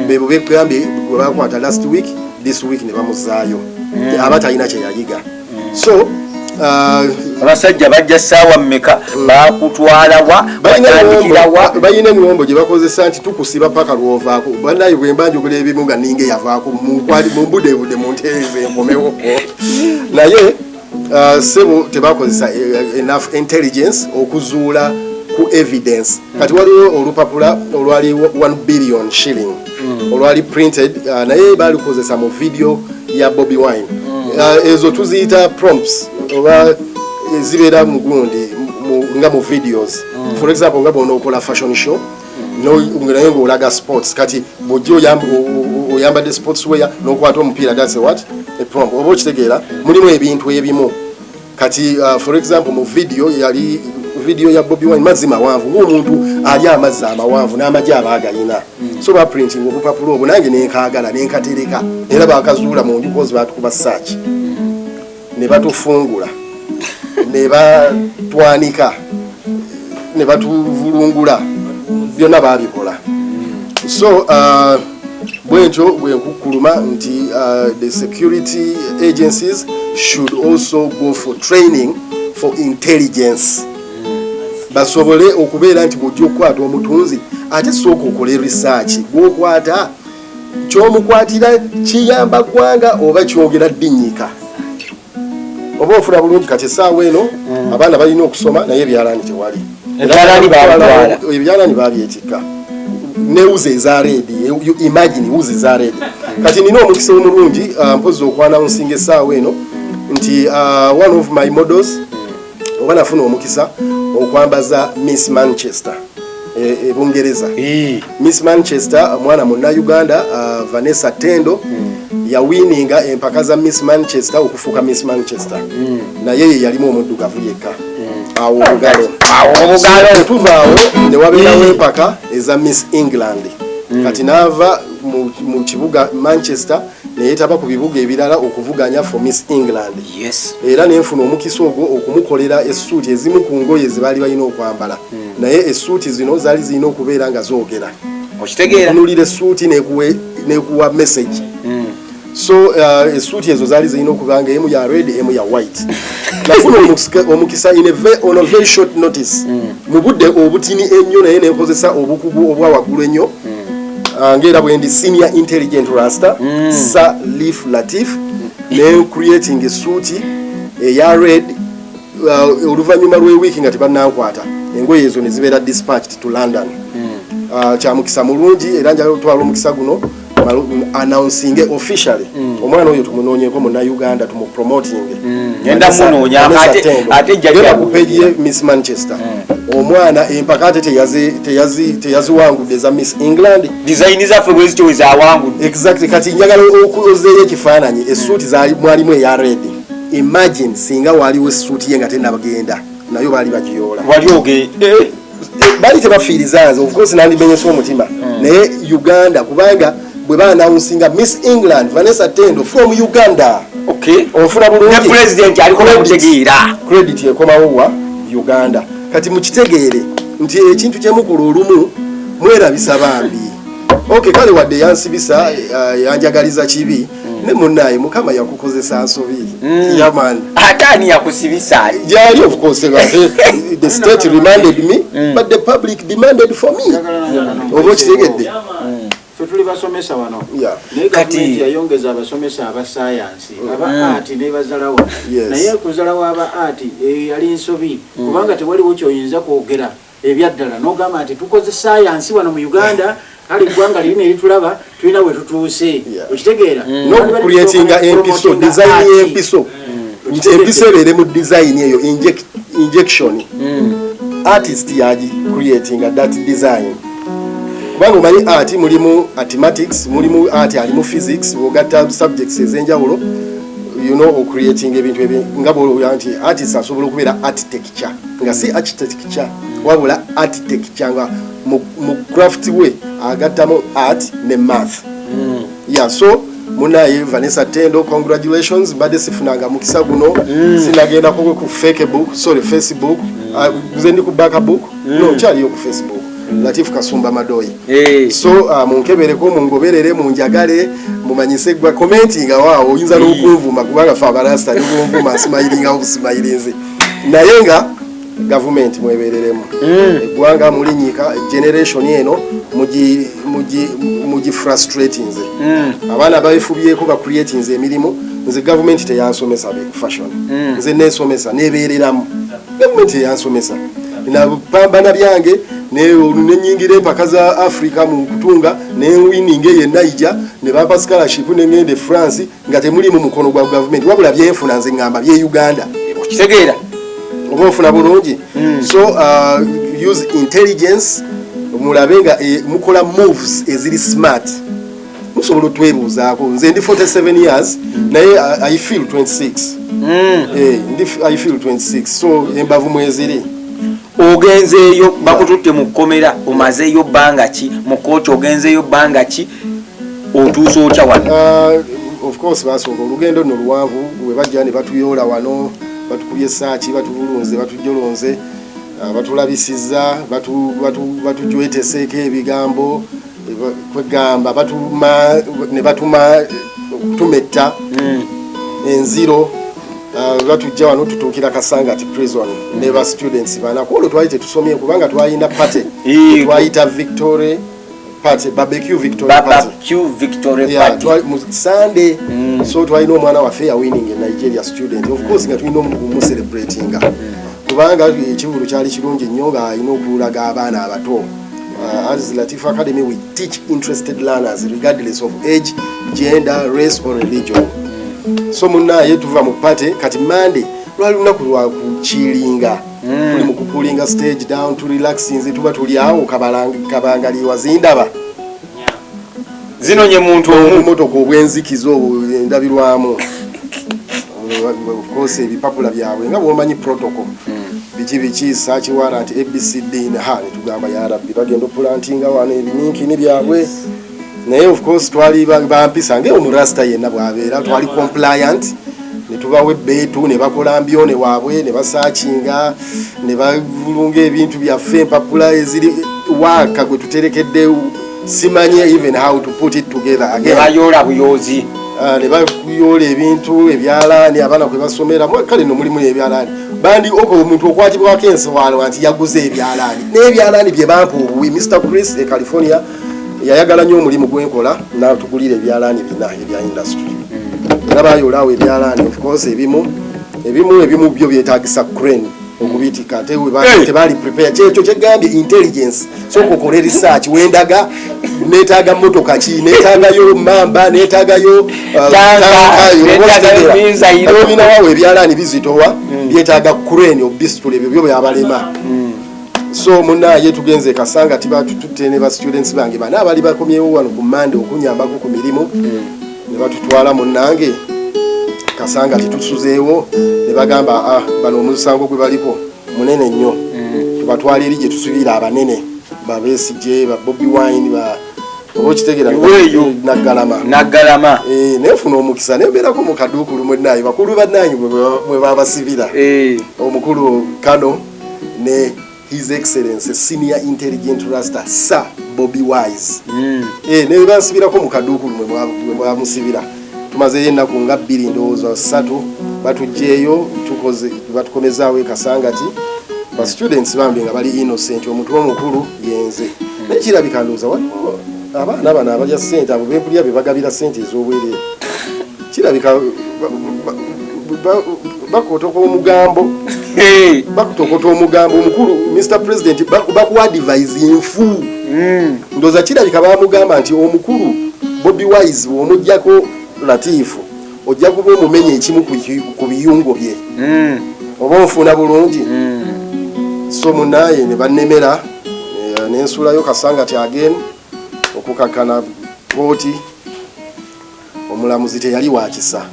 bebo begambye gwe bakwata last week this week ne bamuzaayo aba talina kye yayiga so abasajja bajja ssaawa mmeka bakutwala wa balina emiwombo gye bakozesa nti tukusiba paka lwovaako bannaye bwe mba njogera ebimu nga ninga yavaako mumbudebude muntereeze enkomewo naye sebo tebakozesa enough intelligence okuzuula ku evidence kati waliwo olupapula olwali 1 billion shilling olwali printed naye balikozesa mu video ya Bobi Wine ezo tuziyita prompts oba zibeera mu gundi nga mu videos for example nga bona okola fashion show naye ng'olaga sports kati bw'ojja oyambadde sports wear n'okwata omupiira that's what a prompt oba okitegeera mulimu ebintu ebimu kati for example mu video yali video ya Bobi Wine mazzi mawanvu ng'omuntu ali amazzi amawanvu n'amagi aba agalina so ba printing obupapula obwo nange nenkaagala nenkatereka era bakazuula mu nju kozi batukuba search ne batufungula ne batwanika ne batuvulungula byonna babikola so bwentyo bwenkukuluma nti the security agencies should also go for training for intelligence basobole okubeera nti bw'ojja okukwata omutunzi ate sooka okole research gw'okwata ky'omukwatira kiyamba ggwanga oba kyogera ddinyika oba ofuna bulungi kati essaawa eno abaana balina okusoma naye ebyalaani tewali ebyalaani babyetikka ne wuzi eza reedi imagine wuzi eza reedi kati nina omukisa omulungi mpozi okwanawunsinga essaawa eno nti one of my models oba nafuna omukisa okwambaza Miss Manchester Bungereza Miss Manchester mwana munnauganda Vanessa Tendo ya winninga empaka za Miss Manchester okufuuka Miss Manchester naye yalimu omuddugavu yekka awo obugalo tuvaawo ne wabeerawo empaka eza Miss England kati naava mu kibuga Manchester neyetaba ku bibuga ebirala okuvuganya for Miss England era nenfuna omukisa ogwo okumukolera essuuti ezimu ku ngoye zebaali balina okwambala naye essuuti zino zaali zirina okubeera nga zoogera onulira essuuti nekuwa message so essuuti ezo zaali zirina okubanga emu ya red emu ya white nafuna omukisa on a very short notice mu budde obutini ennyo naye nenkozesa obukugu obwa waggulu ennyo ngera bwendi senior intelligent rasta Salif Latif ne creating a suit eya red oluvanyuma lw'ewiiki nga tebannankwata engoye ezo ne zibeera dispatched to London kyamukisa mulungi era njagala otwala omukisa guno announcing officially omwana oyo tumunoonyeko munnauganda tumupromoting yenda munoonya ate jjajja ku page ye Miss Manchester omwana empaka ate teyaziwangudde za Miss England design zaffe bwe zityo ezawangudde exactly kati njagala okulozeeyo ekifaananyi essuuti mwalimu eya red imagine singa waliwo essuuti ye nga tenabagenda nayo baali bagiyoola wali ogende baali tebafiirizanze of course nandimenyesa omutima naye Uganda kubanga bwe baannawunsinga Miss England Vanessa Tendo from Uganda ofuna bulungi ne president aliko kutegeera credit ekomawo wa Uganda kati mukitegeere nti ekintu kyemukulu olumu mwerabisa bambi kale wadde yansibisa yanjagaliza kibi ne munnaye mukama yakukozesa nsobi yaman atani yakusibisa jali of course the state remanded me but the public demanded for me obo kitegedde tuli basomesa wano naye gavumenti yayongeza abasomesa aba science aba art ne bazalawa naye kuzalawo aba art yali nsobi kubanga tewaliwo kyoyinza kwogera ebyaddala n'ogamba nti tukoze science wano mu Uganda kale eggwanga lirina eritulaba tulina we tutuuse okitegeera no creating empiso design empiso nti ebiseera mu design eyo injection artist yaji creating that design kubanga omanyi art mulimu mathematics mulimu art alimu physics ogatta subjects ezenjawulo you know creating ebintu nga bolo anti artist asobola okubeera architecture nga si architecture wabula architecture nga mu craft we agattamo art ne math yeah so munaye Vanessa Tendo congratulations badde sifunanga mukisa guno sinagenda ku Facebook nze ndi ku Bakabook no kyali yo ku Facebook Latif Kasumba Madoyi so munkebereko mungoberere munjagale mumanyise gwa commenting waawo oyinza n'okunvuma kubanga fa barasta n'okunvuma asimayiringa obusimayirinze naye nga government mwebereremu eggwanga mulinyika generation eno mugi frustrating nze abaana babifubyeko ba creating emirimu nze government teyansomesa be fashion nze nesomesa nebereramu government teyansomesa inapambana byange nenyingira empaka za Africa mu kutunga ne winning ye Niger ne bapa scholarship ne ngende France nga temuli mu mukono gwa government wabula byenfuna nze ngamba bye Uganda okitegeera obofuna bulungi so use intelligence mulabenga mukola moves ezili smart musobola twebuzaako nze ndi 47 years naye I feel 26 I feel 26 so embavu mweziri ogenzeeyo bakututte mu kkomera omazeeyo bbanga ki mu kooti ogenzeeyo bbanga ki otuusa otya wano of course basonga olugendo nno luwanvu we bajja ne batuyoola wano batukubye saaki batubulunze batujolonze batulabisizza batujweteseeko ebigambo kwegamba ne batuma tumetta enziro batujja wano tutuukira Kasangati prison ne ba students bana kwolwo twali tetusomye kubanga twayina party twayita Victory party barbecue Victory party Sunday so twalina omwana waffe ya winning in Nigeria student of course nga tulina omugumu celebrating kubanga ekivulu kyali kirungi nnyo nga alina okulaga abaana abato as Latif Academy we teach interested learners regardless of age, gender, race or religion. So munaye tuva mu party kati Monday lwali lunaku lwa kuchilinga tuli mu kupulinga stage down to relax nze tuba tuli awo kabangaliwa zindaba zino nye muntu omutoko obwenzikizo ndabirwamu of course ebipapula byabwe nga bwomanyi protocol biki search warrant ABCD ne hali tugamba ya rabbi bagendo plantinga wane ebiniki ni byabwe naye of course twali bampisa nge omurasta yenna bwabeera twali compliant ne tubawe betu ne bakola mbyone waabwe ne basachinga ne bavulunga ebintu byaffe empapula eziri waka gwe tuterekedde simanye even how to put it together again bayola buyozi ne bayola ebintu ebyalaani abaana kwe basomera kale no mulimu ebyalaani bandi oko omuntu okwatibwa kenso wano anti yaguze ebyalaani n'ebyalaani bye bampa obuwi Mr. Chris e California yayagala nnyo omulimu gwenkola n'atugulira ebyalaani bina ebya industry era bayolawo ebyalaani of course ebimu byo byetaagisa crane okubitika tebali prepare kyekyo kyegambye intelligence so kokole research wendaga netaga motoka ki netagayo mamba netagayo bina wawe ebyalaani bizitowa byetaaga crane obisitule ebyo byabalema so munaye tugenze Kasanga tiba tututte ne ba students bange bana abali bakomyewo wano ku Monday okunyambako ku mirimu ne batutwala munange Kasanga titusuzeewo ne bagamba bano omusango gwe baliko munene nnyo tubatwalira gye tusubira abanene babesije ba Bobby Wine ba okitegera nagalama nefuna omukisa nembeerako mu kaduukulu mwenaye bakulu bannanyi mwe babasibira omukulu Kano ne His Excellency Senior Intelligent Rasta Sir Bobby Wise ne basibirako mu kaduukulu mwe bamusibira tumaze yennaku nga 2 ndowooza 3 batujjeeyo batukomezaawo Kasangati ba students bambi nga bali innocent omuntu omukulu yenze nekirabika ndowooza abaana bano abalya ssente abo bempulya be bagabira ssente ez'obwereere kirabika bakotoko omugambo bakutokota omugambo omukulu Mr. President bakuadvise enfu ndowooza kirabika bamugamba nti omukulu Bobby Wise omujjako Latifu ojja kuba omumenye ekimu ku biyungo bye oba onfuna bulungi. So munaye ne bannemera nensulayo Kasangati again okukakana kooti omulamuzi teyali wakisa.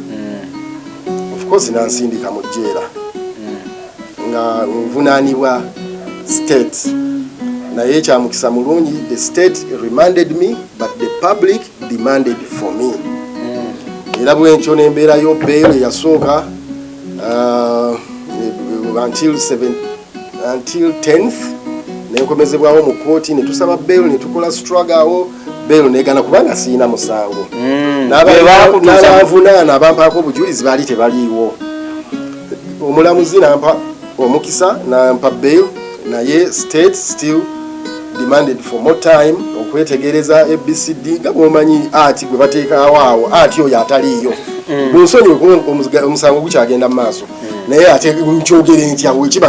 Of course nansindika mu jjeera nga nvunaanibwa state naye ekyamukisa mulungi the state remanded me but the public demanded for me. Era bwenkyo nembeerayo bail eyasooka until 10th nenkomezebwawo mu kooti netusaba bail netukola struggle awo bail negana kubanga siina musango. N'abavunaana abampaako obujulizi baali tebaliiwo. Omulamuzi nampa omukisa nampa bail naye state still demanded for more time okwetegereza ABCD nga bwomanyi ati gwe bateekaawo awo ati oyo ataliiyo bunsonyi omusango gukyagenda mu maaso naye ate nkyogere nti awo ekiba